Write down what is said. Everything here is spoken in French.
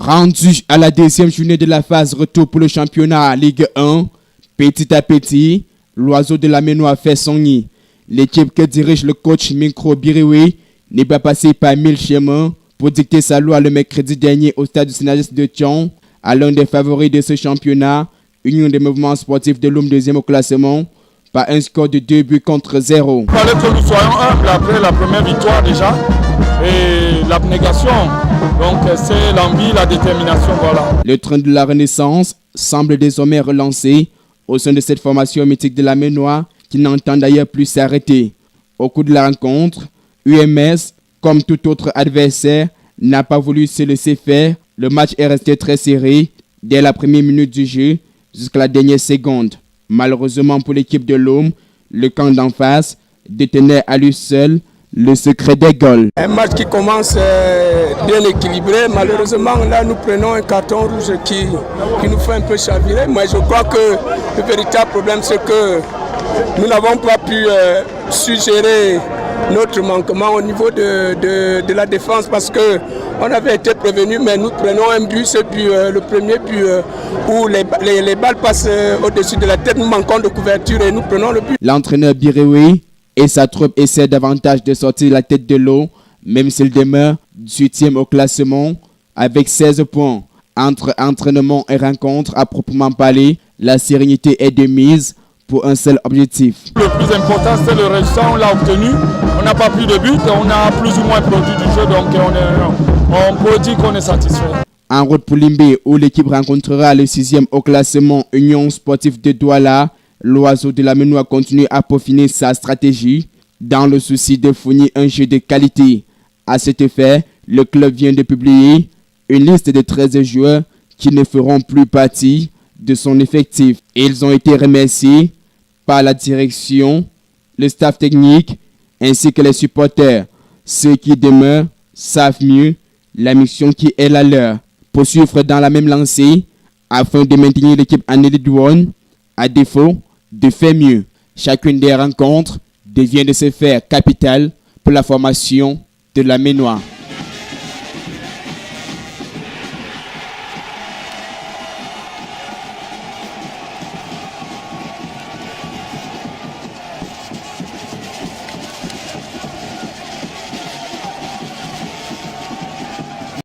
Rendu à la deuxième journée de la phase retour pour le championnat Ligue 1, petit à petit, l'oiseau de la Ménois fait son nid. L'équipe que dirige le coach Minkro Biriwi n'est pas passée par 1000 chemins pour dicter sa loi le mercredi dernier au stade du Sénagès de Thion, à l'un des favoris de ce championnat, Union des mouvements sportifs de l'Oum deuxième au classement, par un score de 2 buts contre 0. Il fallait que nous soyons humbles après la première victoire déjà et l'abnégation. Donc c'est l'envie, la détermination, voilà. Le train de la renaissance semble désormais relancé au sein de cette formation mythique de la Ménois qui n'entend d'ailleurs plus s'arrêter. Au cours de la rencontre, UMS, comme tout autre adversaire, n'a pas voulu se laisser faire. Le match est resté très serré dès la première minute du jeu jusqu'à la dernière seconde. Malheureusement pour l'équipe de l'Oum, le camp d'en face détenait à lui seul le secret des goals. Un match qui commence bien équilibré. Malheureusement, là, nous prenons un carton rouge qui nous fait un peu chavirer. Mais je crois que le véritable problème, c'est que nous n'avons pas pu suggérer notre manquement au niveau de la défense parce qu'on avait été prévenu, mais nous prenons un but, c'est le premier but où les balles passent au-dessus de la tête. Nous manquons de couverture et nous prenons le but. L'entraîneur Biriwi et sa troupe essaient davantage de sortir la tête de l'eau, même s'il demeure 8e au classement avec 16 points. Entre entraînement et rencontre à proprement parler, la sérénité est de mise pour un seul objectif. Le plus important, c'est le résultat, on l'a obtenu. On n'a pas pris de but, on a plus ou moins produit du jeu, donc on peut dire qu'on est satisfait. En route pour Limbé, où l'équipe rencontrera le 6e au classement Union sportive de Douala, l'oiseau de la Ménois continue à peaufiner sa stratégie dans le souci de fournir un jeu de qualité. À cet effet, le club vient de publier une liste de 13 joueurs qui ne feront plus partie de son effectif. Ils ont été remerciés par la direction, le staff technique ainsi que les supporters. Ceux qui demeurent savent mieux la mission qui est la leur. Poursuivre dans la même lancée afin de maintenir l'équipe en Elite One, à défaut de faire mieux. Chacune des rencontres devient de se faire capitale pour la formation de la Ménois.